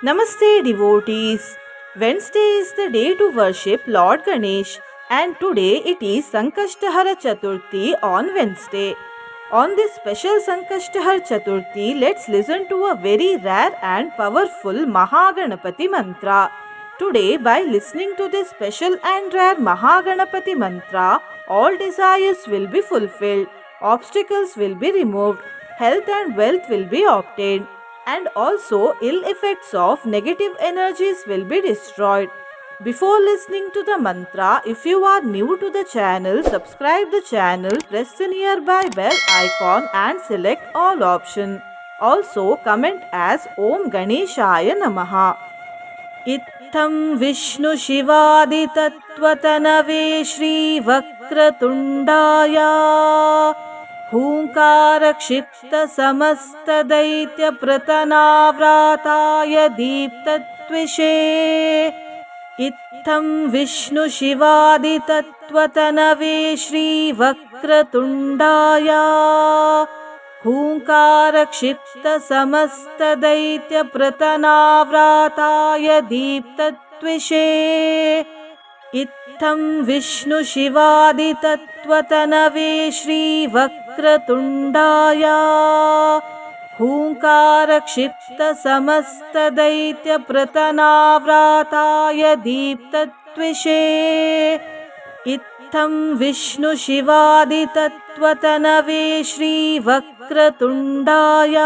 Namaste, devotees. Wednesday is the day to worship Lord Ganesh, and today it is Sankashtahara Chaturthi on Wednesday. On this special Sankashtahar Chaturthi, let's listen to a very rare and powerful Mahaganapati mantra. Today, by listening to this special and rare Mahaganapati mantra, all desires will be fulfilled, obstacles will be removed, health and wealth will be obtained, and also ill effects of negative energies will be destroyed. Before listening to the mantra, if you are new to the channel, subscribe the channel, press the nearby bell icon and select all option. Also comment as Om Ganeshaya Namaha. इत्थं विष्णुशिवादितत्त्वतनवे श्रीवक्रतुण्डाय हूङ्कारक्षिप्तसमस्तदैत्यप्रतनाव्राताय दीप्तत्विषे इत्थं विष्णुशिवादितत्त्वतनवे श्रीवक्रतुण्डाय हूङ्कारक्षिप्तसमस्तदैत्यप्रतनाव्राताय दीप्तत्विषे इत्थं विष्णुशिवादितत्त्वतनवे श्रीवक्रतुण्डाय हूङ्कारक्षिप्तसमस्तदैत्यप्रतनाव्राताय दीप्तत्विषे इत्थं विष्णुशिवादितत्त्वतनवे श्रीवक्रतुण्डाय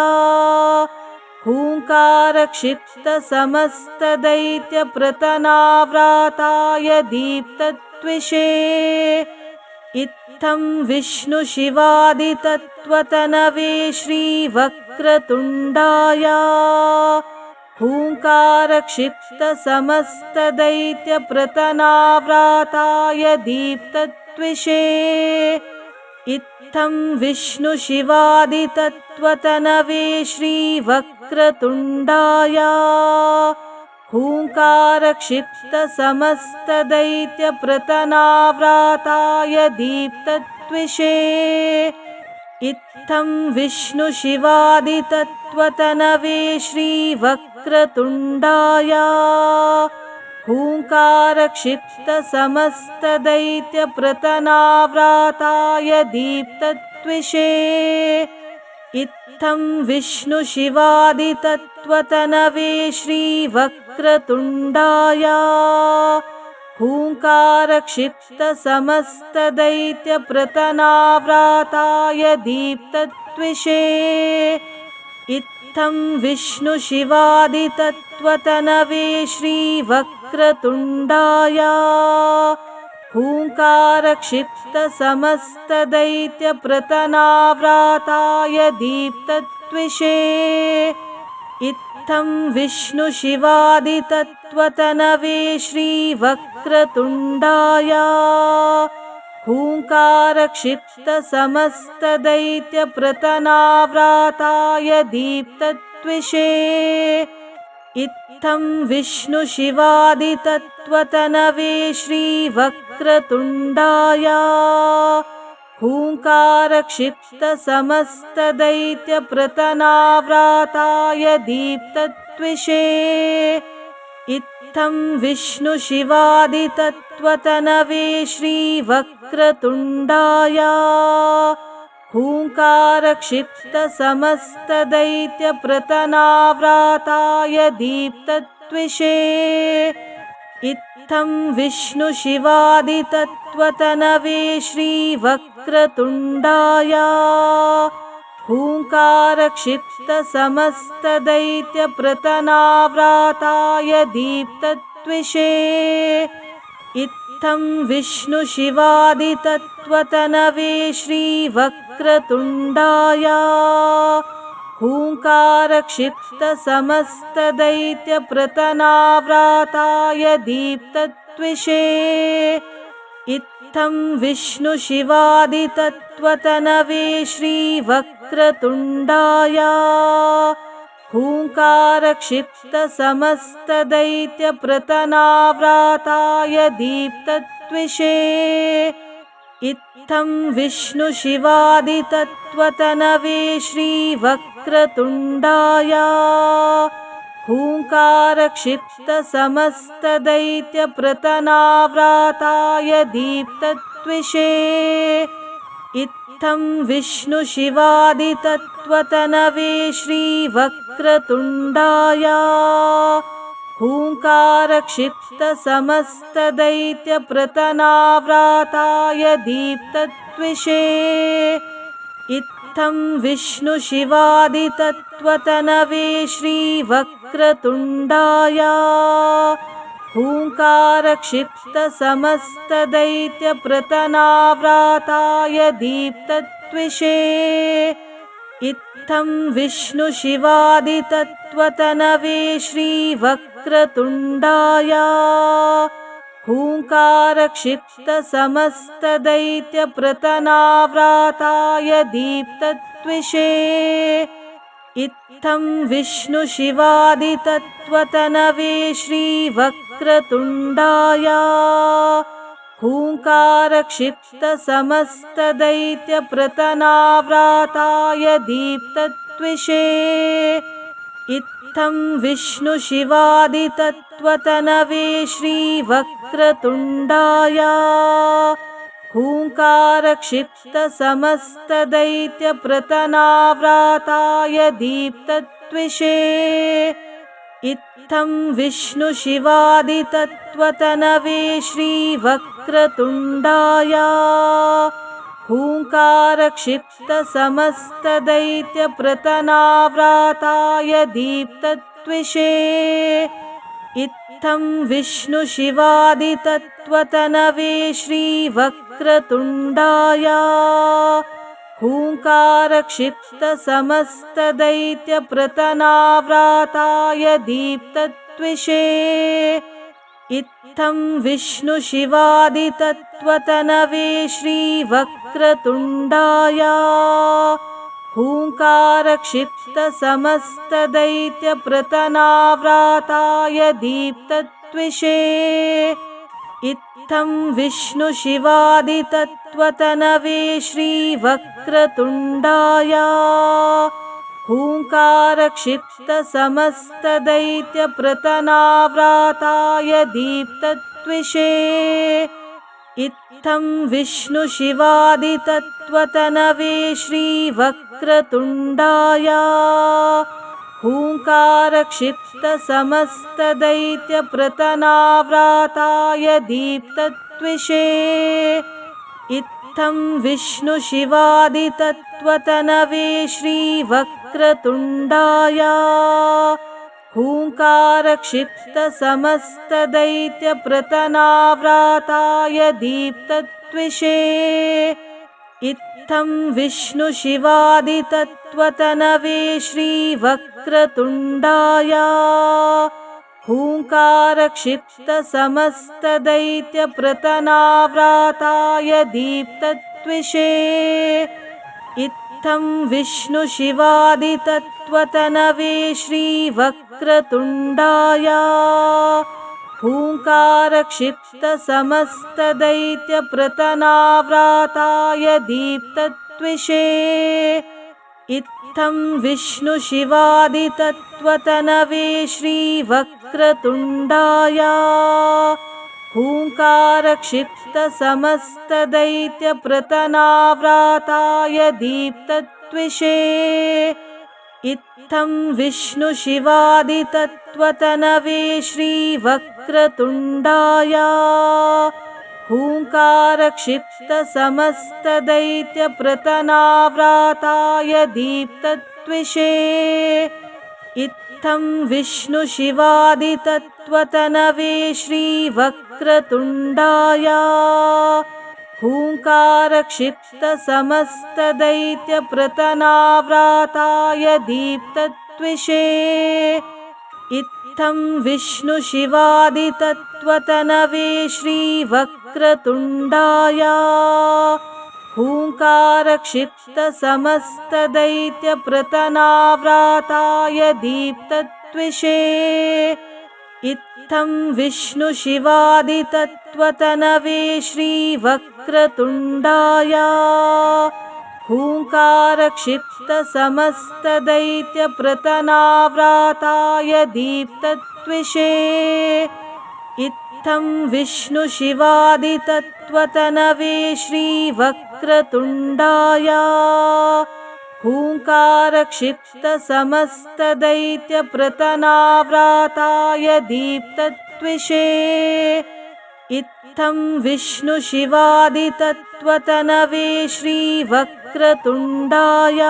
हूङ्कारक्षिप्तसमस्तदैत्यप्रतनाव्राताय दीप्तत्विषे इत्थं विष्णुशिवादितत्त्वतनवे श्रीवक्रतुण्डाय हूङ्कारक्षिप्तसमस्तदैत्यप्रतनाव्राताय दीप्तत्विषे इत्थं विष्णुशिवादितत्त्वतनवे श्रीवक्रतुण्डाय हूङ्कारक्षिप्तसमस्तदैत्यप्रतनाव्राताय दीप्तत्विषे इत्थं विष्णुशिवादितत्त्वतनवे श्रीवक्रतुण्डाय हूङ्कारक्षिप्तसमस्तदैत्यप्रतनाव्राताय दीप्तत्विषे इत्थं विष्णुशिवादितत्त्वतनवे श्रीवक्रतुण्डाय हूङ्कारक्षिप्तसमस्तदैत्यप्रतनाव्राताय दीप्तत्विषे इत्थं विष्णुशिवादितत्त्वतनवे श्रीवक्रतुण्डाय हूङ्कारक्षिप्तसमस्तदैत्यप्रतनाव्राताय दीप्तत्विषे इत्थं विष्णुशिवादितत्त्वतनवे श्रीवक्रतुण्डाय हूङ्कारक्षिप्तसमस्तदैत्यप्रतनाव्राताय दीप्तत्विषे इत्थं विष्णुशिवादितत्त्वतनवे श्रीवक्रतुण्डाय हूङ्कारक्षिप्तसमस्तदैत्यप्रतनाव्राताय दीप्तत्विषे इत्थं विष्णुशिवादितत्त्वतनवे श्रीवक्रतुण्डाय हूङ्कारक्षिप्तसमस्तदैत्यप्रतनाव्राताय दीप्तत्विषे इत्थं विष्णुशिवादितत्त्वतनवे श्रीवक्रतुण्डाय हूङ्कारक्षिप्तसमस्तदैत्यप्रतनाव्राताय दीप्तत्विषे इत्थं विष्णुशिवादितत्त्वतनवे श्रीवक्रतुण्डाय हूङ्कारक्षिप्तसमस्तदैत्यप्रतनाव्राताय दीप्तत्विषे इत्थं विष्णुशिवादितत्त्वतनवे श्रीवक्रतुण्डाय हूङ्कारक्षिप्तसमस्तदैत्यप्रतनाव्राताय दीप्तत्विषे इत्थं विष्णुशिवादितत्त्वतनवे श्रीवक्रतुण्डाय हूङ्कारक्षिप्तसमस्तदैत्यप्रतनाव्राताय दीप्तत्विषे इत्थं विष्णुशिवादितत्त्वतनवे श्रीवक्रतुण्डाय हूङ्कारक्षिप्तसमस्तदैत्यप्रतनाव्राताय दीप्तत्विषे इत्थं विष्णुशिवादितत्त्वतनवे श्रीवक्रतुण्डाय हूङ्कारक्षिप्तसमस्तदैत्यप्रतनाव्राताय दीप्तत्विषे इत्थं विष्णुशिवादितत्त्वतनवे श्रीवक्रतुण्डाय हूङ्कारक्षिप्तसमस्तदैत्यप्रतनाव्राताय दीप्तत्विषे इत्थं विष्णुशिवादितत्त्वतनवे श्रीवक्रतुण्डाय हूङ्कारक्षिप्तसमस्तदैत्यप्रतनाव्राताय दीप्तत्विषे इत्थं विष्णुशिवादितत्त्वतनवे श्रीवक्रतुण्डाय हूङ्कारक्षिप्तसमस्तदैत्यप्रतनाव्राताय दीप्तत्विषे इत्थं विष्णुशिवादितत्त्वतनवे श्रीवक्रतुण्डाय हूङ्कारक्षिप्तसमस्तदैत्यप्रतनाव्राताय दीप्तत्विषे इत्थं विष्णुशिवादितत्त्वतनवे श्रीवक्रतुण्डाय हूङ्कारक्षिप्तसमस्तदैत्यप्रतनाव्राताय दीप्तत्विषे इत्थं विष्णुशिवादितत्त्वतनवे श्रीवक्रतुण्डाय हूङ्कारक्षिप्तसमस्तदैत्यप्रतनाव्राताय दीप्तत्विषे इत्थं विष्णुशिवादितत्त्वतनवे श्रीवक्रतुण्डाय हूङ्कारक्षिप्तसमस्तदैत्यप्रतनाव्राताय दीप्तत्विषे इत्थं विष्णुशिवादितत्त्वतनवे श्रीवक्रतुण्डाय हूङ्कारक्षिप्तसमस्तदैत्यप्रतनाव्राताय दीप्तत्विषे इत्थं विष्णुशिवादितत्त्वतनवे श्रीवक्रतुण्डाय हूङ्कारक्षिप्तसमस्तदैत्यप्रतनाव्राताय दीप्तत्विषे इत्थं विष्णुशिवादितत्त्वतनवे श्रीवक्रतुण्डाय हूङ्कारक्षिप्तसमस्तदैत्यप्रतनाव्राताय दीप्तत्विषे इत्थं विष्णुशिवादितत्त्वतनवे श्रीवक्रतुण्डाय हूङ्कारक्षिप्तसमस्तदैत्यप्रतनाव्राताय दीप्तत्विषे इत्थं विष्णुशिवादितत्त्वतनवे श्रीवक्रतुण्डाय हूङ्कारक्षिप्तसमस्तदैत्यप्रतनाव्राताय दीप्तत्विषे इत्थं विष्णुशिवादितत्त्वतनवे श्रीवक्रतुण्डाय हूङ्कारक्षिप्तसमस्तदैत्यप्रतनाव्राताय दीप्तत्विषे इत्थं विष्णुशिवादितत्त्वतनवे श्रीवक्रतुण्डाय हूङ्कारक्षिप्तसमस्तदैत्यप्रतनाव्राताय दीप्तत्विषे इत्थं विष्णुशिवादितत्त्वतनवे श्रीवक्रतुण्डाय हूङ्कारक्षिप्तसमस्तदैत्यप्रतनाव्राताय दीप्तत्विषे इत्थं विष्णुशिवादितत्त्वतनवे श्रीवक्रतुण्डाय हूङ्कारक्षिप्तसमस्तदैत्यप्रतनाव्राताय दीप्तत्विषे इत्थं विष्णुशिवादितत्त्वतनवे श्रीवक्रतुण्डाय हूङ्कारक्षिप्तसमस्तदैत्यप्रतनाव्राताय दीप्तत्विषे इत्थं विष्णुशिवादितत्त्वतनवे श्रीवक्रतुण्डाय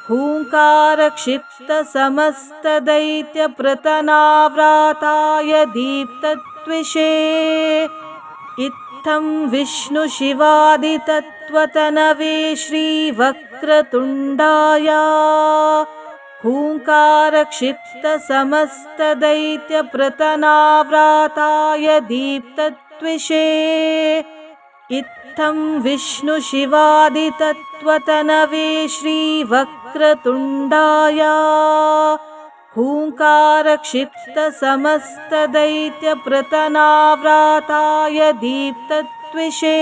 हूङ्कारक्षिप्तसमस्तदैत्यप्रतनाव्राताय दीप्तत्विषे इत्थं विष्णुशिवादितत्त्वतनवे श्रीवक्रतुण्डाय हूङ्कारक्षिप्तसमस्तदैत्यप्रतनाव्राताय दीप्तत्विषे इत्थं विष्णुशिवादितत्त्वतनवे श्रीवक्रतुण्डाय हूङ्कारक्षिप्तसमस्तदैत्यप्रतनाव्राताय दीप्तत्विषे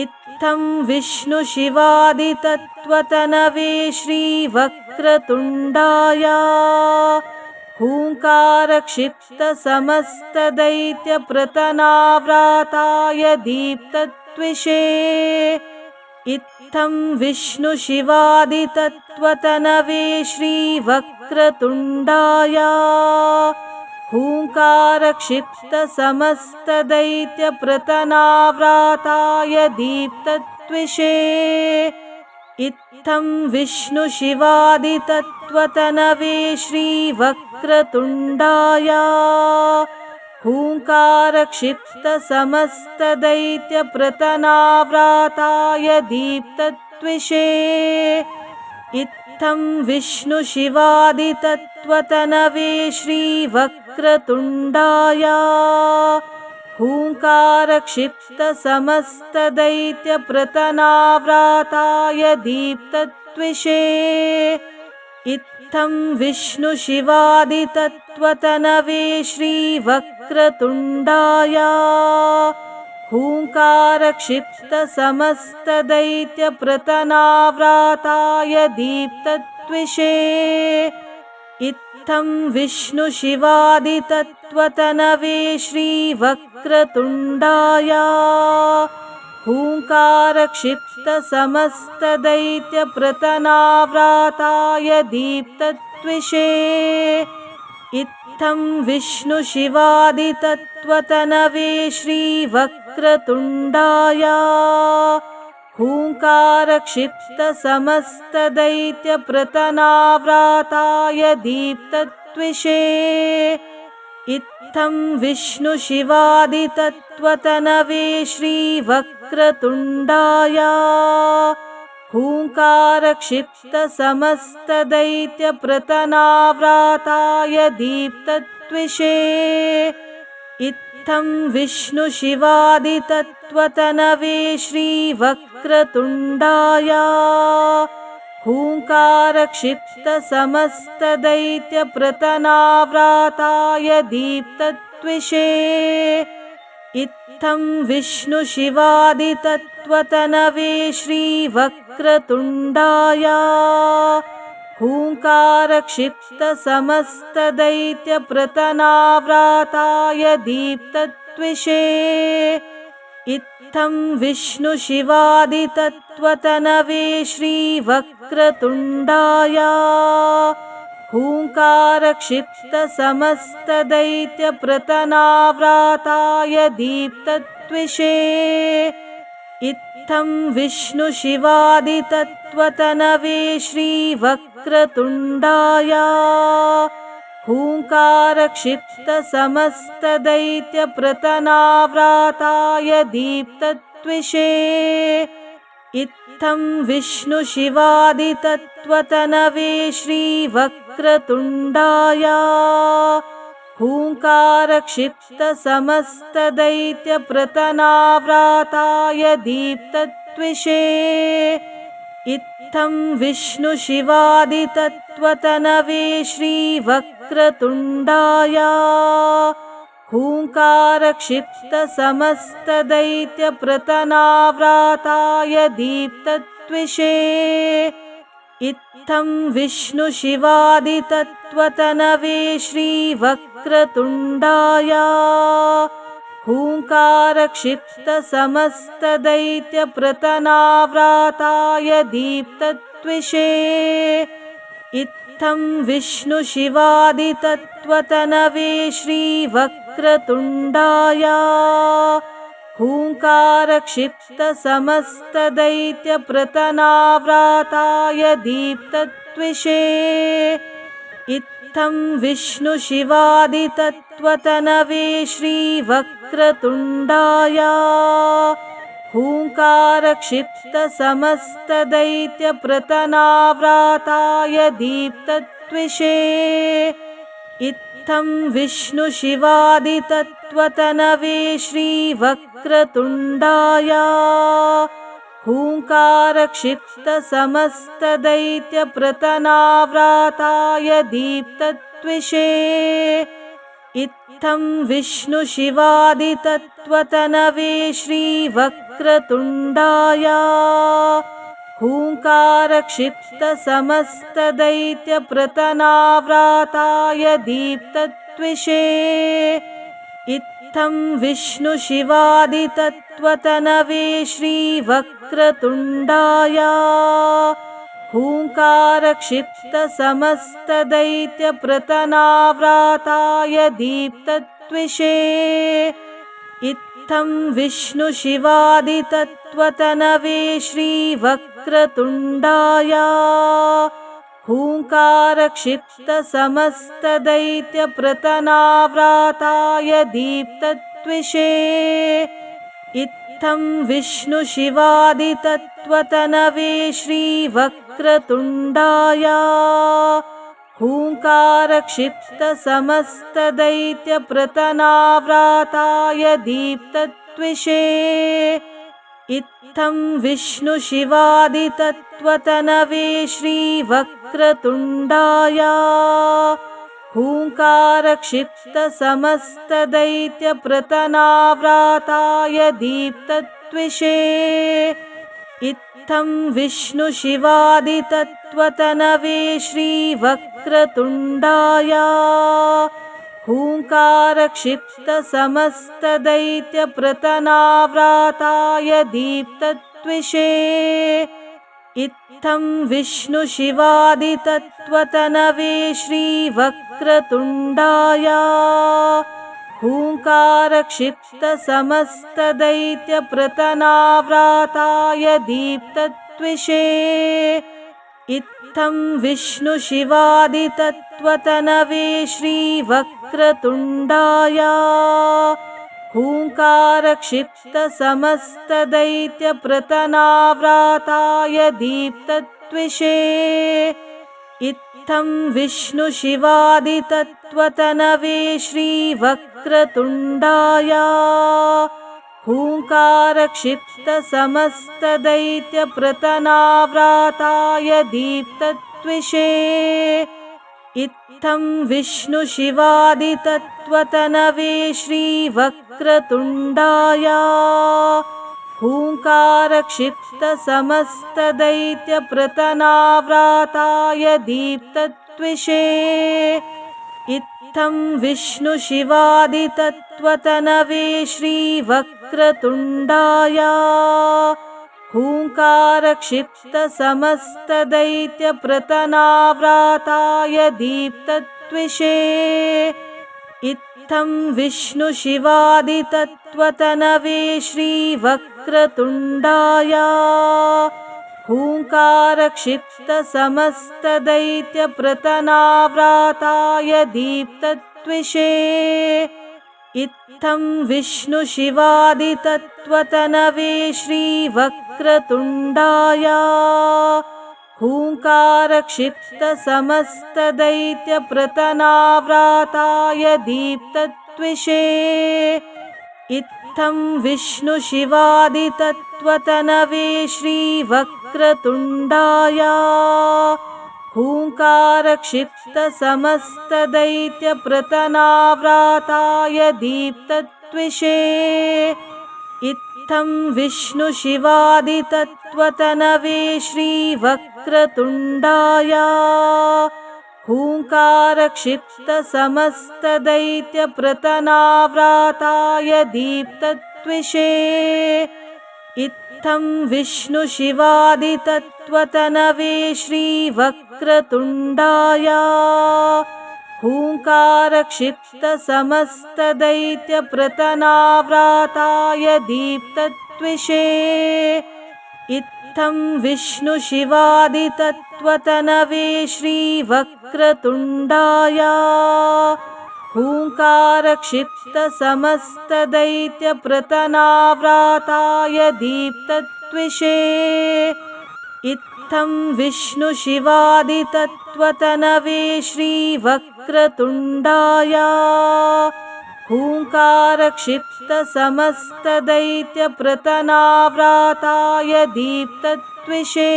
इत्थं विष्णुशिवादितत्त्वतनवे श्रीवक्रतुण्डाय हूङ्कारक्षिप्तसमस्तदैत्यप्रतनाव्राताय दीप्तत्विषे इत्थं विष्णुशिवादितत्त्वतनवे श्रीवक्रतुण्डाय हूङ्कारक्षिप्तसमस्तदैत्यप्रतनाव्राताय दीप्तत्विषे इत्थं विष्णुशिवादितत्त्वतनवे श्रीवक्रतुण्डाय हूङ्कारक्षिप्तसमस्तदैत्यप्रतनाव्राताय दीप्तत्विषे इत्थं विष्णुशिवादितत्त्वतनवे श्रीवक्रतुण्डाय हूङ्कारक्षिप्तसमस्तदैत्यप्रतनाव्राताय दीप्तत्विषे इत्थं विष्णुशिवादितत्त्वतनवे श्रीवक्रतुण्डाय हूङ्कारक्षिप्तसमस्तदैत्यप्रतनाव्राताय दीप्तत्विषे इत्थं विष्णुशिवादितत्त्वतनवे श्रीवक्रतुण्डाय हूङ्कारक्षिप्तसमस्तदैत्यप्रतनाव्राताय दीप्तत्विषे इत्थं विष्णुशिवादितत्त्वतनवे श्रीवक्रतुण्डाय हूङ्कारक्षिप्तसमस्तदैत्यप्रतनाव्राताय दीप्तत्विषे इत्थं विष्णुशिवादितत्त्वतनवे श्रीवक्रतुण्डाय हूङ्कारक्षिप्तसमस्तदैत्यप्रतनाव्राताय दीप्तत्विषे इत्थं विष्णुशिवादितत्त्वतनवे श्रीवक्रतुण्डाय हूङ्कारक्षिप्तसमस्तदैत्यप्रतनाव्राताय दीप्तत्विषे इत्थं विष्णुशिवादितत्त्वतनवे श्रीवक्रतुण्डाय हूङ्कारक्षिप्तसमस्तदैत्यप्रतनाव्राताय दीप्तत्विषे इत्थं विष्णुशिवादितत्त्वतनवे श्रीवक्रतुण्डाय हूङ्कारक्षिप्तसमस्तदैत्यप्रतनाव्राताय दीप्तत्विषे इत्थं विष्णुशिवादितत्त्वतनवे श्रीवक्रतुण्डाय हूङ्कारक्षिप्तसमस्तदैत्यप्रतनाव्राताय दीप्तत्विषे इत्थं विष्णुशिवादितत्त्वतनवे श्रीवक्रतुण्डाय हूङ्कारक्षिप्तसमस्तदैत्यप्रतनाव्राताय दीप्तत्विषे इत्थं विष्णुशिवादितत्त्वतनवे श्रीवक्रतुण्डाय हूङ्कारक्षिप्तसमस्तदैत्यप्रतनाव्राताय दीप्तत्विषे इत्थं विष्णुशिवादितत्त्वतनवे श्रीवक्रतुण्डाय हूङ्कारक्षिप्तसमस्तदैत्यप्रतनाव्राताय दीप्तत्विषे इत्थं विष्णुशिवादितत्त्वतनवे श्रीवक्रतुण्डाय हूङ्कारक्षिप्तसमस्तदैत्यप्रतनाव्राताय दीप्तत्विषे इत्थं विष्णुशिवादितत्त्वतनवे श्रीवक्रतुण्डाय हूङ्कारक्षिप्तसमस्तदैत्यप्रतनाव्राताय दीप्तत्विषे इत्थं विष्णुशिवादितत्त्वतनवे श्रीवक्रतुण्डाय हूङ्कारक्षिप्तसमस्तदैत्यप्रतनाव्राताय दीप्तत्विषे इत्थं विष्णुशिवादितत्त्वतनवे श्रीवक्रतुण्डाय हूङ्कारक्षिप्तसमस्तदैत्यप्रतनाव्राताय दीप्तत्विषे इत्थं विष्णुशिवादितत्त्वतनवे श्रीवक्रतुण्डाय हूङ्कारक्षिप्तसमस्तदैत्यप्रतनाव्राताय दीप्तत्विषे इत्थं विष्णुशिवादितत्त्वतनवे श्रीवक्रतुण्डाय हूङ्कारक्षिप्तसमस्तदैत्यप्रतनाव्राताय दीप्तत्विषे इत्थं विष्णुशिवादितत्त्वतनवे श्रीवक्रतुण्डाय हूङ्कारक्षिप्तसमस्तदैत्यप्रतनाव्राताय दीप्तत्विषे इत्थं विष्णुशिवादितत्त्वतनवे श्रीवक्रतुण्डाय हूङ्कारक्षिप्तसमस्तदैत्यप्रतनाव्राताय दीप्तत्विषे इत्थं विष्णुशिवादितत्त्वतनवे श्रीवक्रतुण्डाय हूङ्कारक्षिप्तसमस्तदैत्यप्रतनाव्राताय दीप्तत्विषे इत्थं विष्णुशिवादितत्त्वतनवे श्रीवक्रतुण्डाय हूङ्कारक्षिप्तसमस्तदैत्यप्रतनाव्राताय दीप्तत्विषे इत्थं विष्णुशिवादितत्त्वतनवे श्रीवक्रतुण्डाय हूङ्कारक्षिप्तसमस्तदैत्यप्रतनाव्राताय दीप्तत्विषे इत्थं विष्णुशिवादितत्त्वतनवे श्रीवक्रतुण्डाय हूङ्कारक्षिप्तसमस्तदैत्यप्रतनाव्राताय दीप्तत्विषे इत्थं विष्णुशिवादितत्त्वतनवे श्रीवक्रतुण्डाय हूङ्कारक्षिप्तसमस्तदैत्यप्रतनाव्राताय दीप्तत्विषे इत्थं विष्णुशिवादितत्त्वतनवे श्रीवक्रतुण्डाय हूङ्कारक्षिप्तसमस्तदैत्यप्रतनाव्राताय दीप्तत्विषे इत्थं विष्णुशिवादितत्त्वतनवे श्रीवक्रतुण्डाय हूङ्कारक्षिप्तसमस्तदैत्यप्रतनाव्राताय दीप्तत्विषे इत्थं विष्णुशिवादितत्त्वतनवे श्रीवक्रतुण्डाय हूङ्कारक्षिप्तसमस्तदैत्यप्रतनाव्राताय दीप्तत्विषे इत्थं विष्णुशिवादितत्त्वतनवे श्रीवक्रतुण्डाय हूङ्कारक्षिप्तसमस्तदैत्यप्रतनाव्राताय दीप्तद्विषे इत्थं विष्णुशिवादितत्त्वतनवे श्रीवक्रतुण्डाय हूङ्कारक्षिप्तसमस्तदैत्यप्रतनाव्राताय दीप्तद्विषे इत्थं विष्णुशिवादितत्त्वतनवे श्रीवक्रतुण्डाय हूङ्कारक्षिप्तसमस्तदैत्यप्रतनाव्राताय दीप्तद्विषे इत्थं विष्णुशिवादितत्त्वतनवे श्रीवक्रतुण्डाय हूङ्कारक्षिप्तसमस्तदैत्यप्रतनाव्राताय दीप्तद्विषे इत्थं विष्णुशिवादितत्त्वतनवे श्रीवक्रतुण्डाय हूङ्कारक्षिप्तसमस्तदैत्यप्रतनाव्राताय दीप्तद्विषे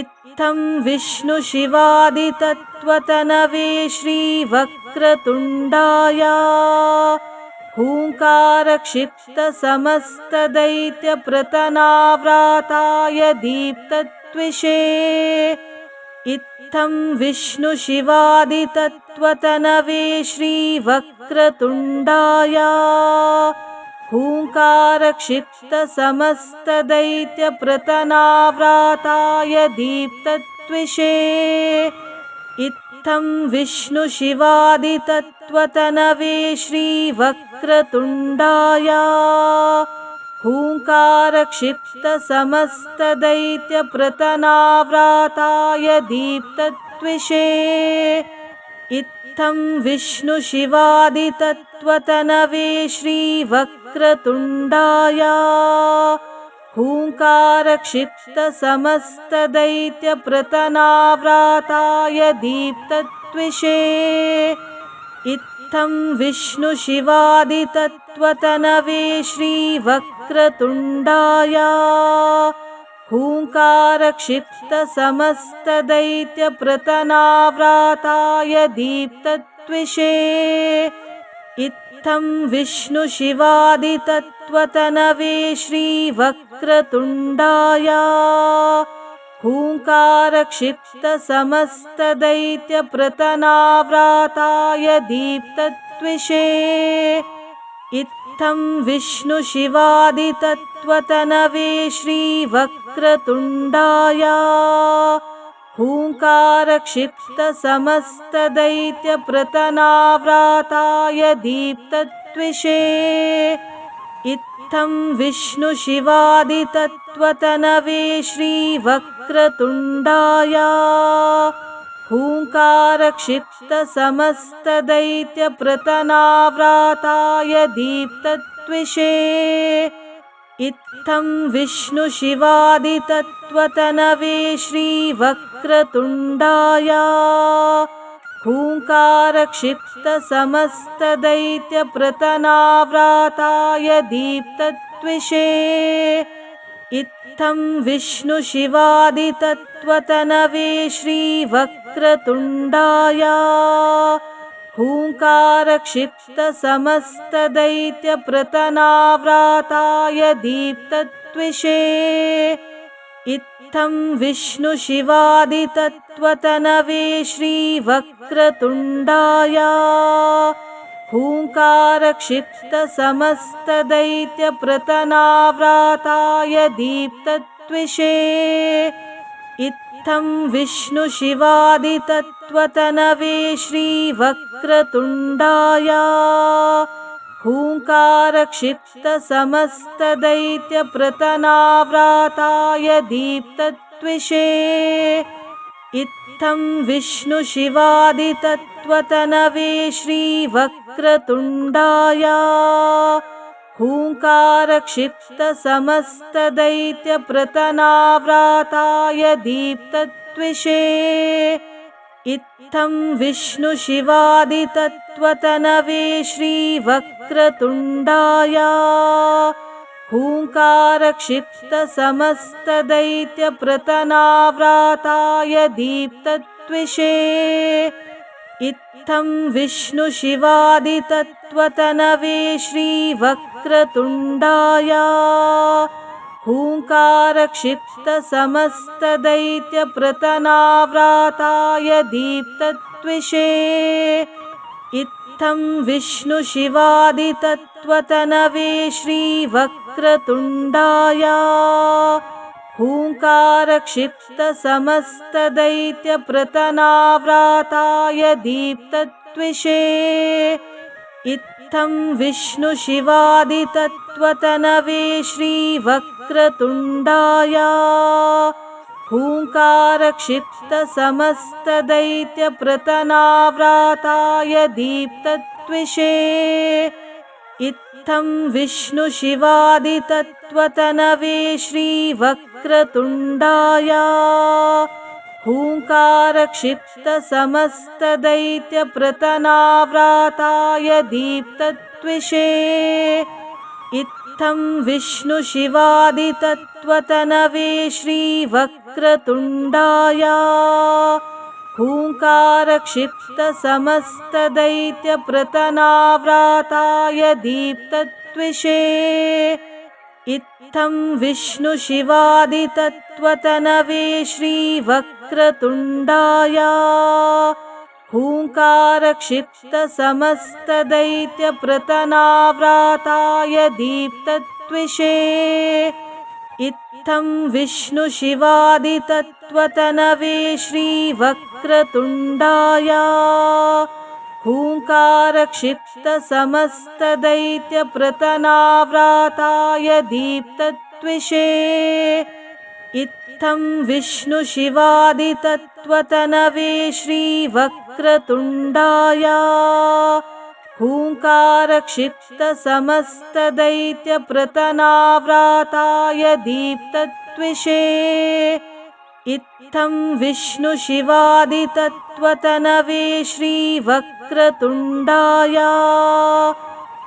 इत्थं विष्णुशिवादितत्त्वतनवे श्रीवक्रतुण्डाय हूङ्कारक्षिप्तसमस्तदैत्यप्रतनाव्राताय दीप्तद्विषे इत्थं विष्णुशिवादितत्त्वतनवे श्रीवक्रतुण्डाय हूङ्कारक्षिप्तसमस्तदैत्यप्रतनाव्राताय दीप्तद्विषे इत्थं विष्णुशिवादितत्त्वतनवे श्रीवक्रतुण्डाय हूङ्कारक्षिप्तसमस्तदैत्यप्रतनाव्राताय दीप्तद्विषे इत्थं विष्णुशिवादितत्त्वतनवे श्रीवक्रतुण्डाय हूङ्कारक्षिप्तसमस्तदैत्यप्रतनाव्राताय दीप्तद्विषे इत्थं विष्णुशिवादितत्त्वतनवे श्रीवक्रतुण्डाय हूङ्कारक्षिप्तसमस्तदैत्यप्रतनाव्राताय दीप्तद्विषे इत्थं विष्णुशिवादितत्त्वतनवे श्रीवक्रतुण्डाय हूङ्कारक्षिप्तसमस्तदैत्यप्रतनाव्राताय दीप्तद्विषे इत्थं विष्णुशिवादितत्त्वतनवे श्रीवक्रतुण्डाय हूङ्कारक्षिप्तसमस्तदैत्यप्रतनाव्राताय दीप्तद्विषे इत्थं विष्णुशिवादितत्त्वतनवे श्रीवक्रतुण्डाय हूङ्कारक्षिप्तसमस्तदैत्यप्रतनाव्राताय दीप्तद्विषे इत्थं विष्णुशिवादितत्त्वतनवे श्रीवक्रतुण्डाय हूङ्कारक्षिप्तसमस्तदैत्यप्रतनाव्राताय दीप्तद्विषे इत्थं विष्णुशिवादितत्त्वतनवे श्रीवक्रतुण्डाय हूङ्कारक्षिप्तसमस्तदैत्यप्रतनाव्राताय दीप्तद्विषे इत्थं विष्णुशिवादितत्त्वतनवे श्रीवक्रतुण्डाय हूङ्कारक्षिप्तसमस्तदैत्यप्रतनाव्राताय दीप्तद्विषे इत्थं विष्णुशिवादितत्त्वतनवे श्रीवक्रतुण्डाय हूङ्कारक्षिप्तसमस्तदैत्यप्रतनाव्राताय दीप्तद्विषे इत्थं विष्णुशिवादितत्त्वतनवे श्रीवक्रतुण्डाय हूङ्कारक्षिप्तसमस्तदैत्यप्रतनाव्राताय दीप्तद्विषे इत्थं विष्णुशिवादितत्त्वतनवे श्रीवक्रतुण्डाय हूङ्कारक्षिप्तसमस्तदैत्यप्रतनाव्राताय दीप्तद्विषे इत्थं विष्णुशिवादितत्त्वतनवे श्रीवक्रतुण्डाय हूङ्कारक्षिप्तसमस्तदैत्यप्रतनाव्राताय दीप्तद्विषे इत्थं विष्णुशिवादितत्त्वतनवे श्रीवक्रतुण्डाय हूङ्कारक्षिप्तसमस्तदैत्यप्रतनाव्राताय दीप्तद्विषे इत्थं विष्णुशिवादितत्त्वतनवे श्रीवक्रतुण्डाय हूङ्कारक्षिप्तसमस्तदैत्यप्रतनाव्राताय दीप्तद्विषे इत्थं विष्णुशिवादितत्त्वतनवे श्रीवक्रतुण्डाय हूङ्कारक्षिप्तसमस्तदैत्यप्रतनाव्राताय दीप्तद्विषे इत्थं विष्णुशिवादितत्त्वतनवे श्रीवक्रतुण्डाय हूङ्कारक्षिप्तसमस्तदैत्यप्रतनाव्राताय दीप्तद्विषे इत्थं विष्णुशिवादितत्त्वतनवे श्रीवक्रतुण्डाय हूङ्कारक्षिप्तसमस्तदैत्यप्रतनाव्राताय दीप्तद्विषे इत्थं विष्णुशिवादितत्त्वतनवे श्रीवक्रतुण्डाय हूङ्कारक्षिप्तसमस्तदैत्यप्रतनाव्राताय दीप्तद्विषे इत्थं विष्णुशिवादितत्त्वतनवे श्रीवक्रतुण्डाय हूङ्कारक्षिप्तसमस्तदैत्यप्रतनाव्राताय दीप्तद्विषे इत्थं विष्णुशिवादितत्त्वतनवे श्रीवक्रतुण्डाय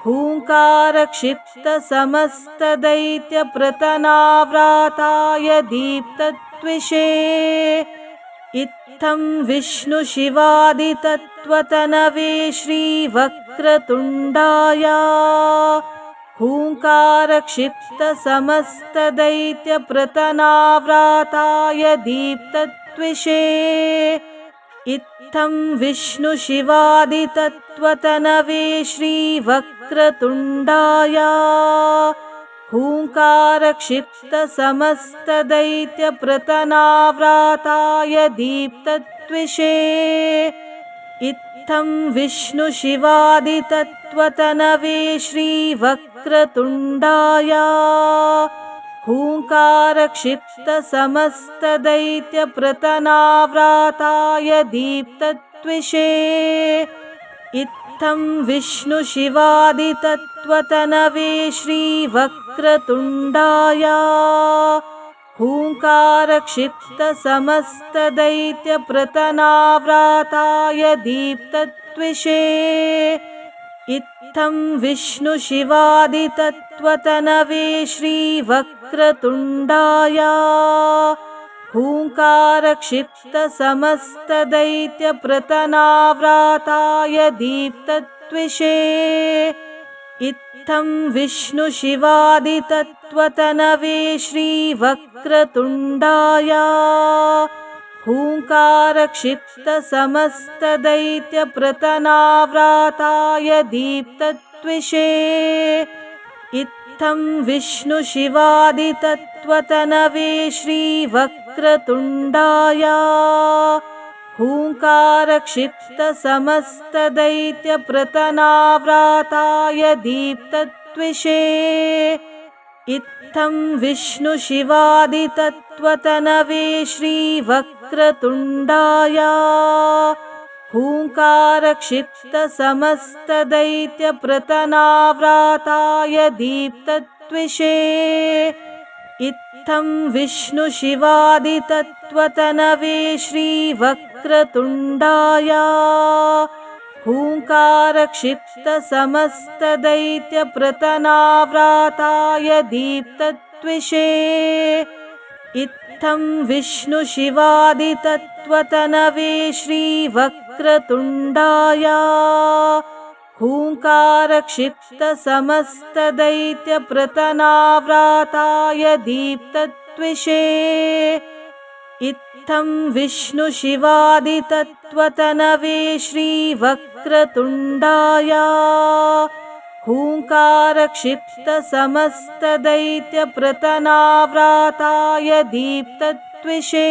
हूङ्कारक्षिप्तसमस्तदैत्यप्रतनाव्राताय दीप्तद्विषे इत्थं विष्णुशिवादितत्त्वतनवे श्रीवक्रतुण्डाय हूङ्कारक्षिप्तसमस्तदैत्यप्रतनाव्राताय दीप्तद्विषे इत्थं विष्णुशिवादितत्त्वतनवे श्रीवक्रतुण्डाय हूङ्कारक्षिप्तसमस्तदैत्यप्रतनाव्राताय दीप्तद्विषे इत्थं विष्णुशिवादितत्त्वतनवे श्रीवक्रतुण्डाय हूङ्कारक्षिप्तसमस्तदैत्यप्रतनाव्राताय दीप्तद्विषे इत्थं विष्णुशिवादितत्त्वतनवे श्रीवक्रतुण्डाय हूङ्कारक्षिप्तसमस्तदैत्यप्रतनाव्राताय दीप्तद्विषे इत्थं विष्णुशिवादितत्त्वतनवे श्रीवक्रतुण्डाय हूङ्कारक्षिप्तसमस्तदैत्यप्रतनाव्राताय दीप्तद्विषे इत्थं विष्णुशिवादितत्त्वतनवे श्रीवक्रतुण्डाय हूङ्कारक्षिप्तसमस्तदैत्यप्रतनाव्राताय दीप्तद्विषे इत्थं विष्णुशिवादितत्त्वतनवे श्रीवक्रतुण्डाय हूङ्कारक्षिप्तसमस्तदैत्यप्रतनाव्राताय दीप्तद्विषे इत्थं विष्णुशिवादितत्त्वतनवे श्रीवक्रतुण्डाय हूङ्कारक्षिप्तसमस्तदैत्यप्रतनाव्राताय दीप्तद्विषे इत्थं विष्णुशिवादितत्त्वतनवे श्रीवक्रतुण्डाय हूङ्कारक्षिप्तसमस्तदैत्यप्रतनाव्राताय दीप्तत्विषे इत्थं विष्णुशिवादितत्त्वतनवे श्रीवक्रतुण्डाय हूङ्कारक्षिप्तसमस्तदैत्यप्रतनाव्राताय दीप्तत्विषे इत्थं विष्णुशिवादितत्त्वतनवे श्रीवक्रतुण्डाय हूङ्कारक्षिप्तसमस्तदैत्यप्रतनाव्राताय दीप्तत्विषे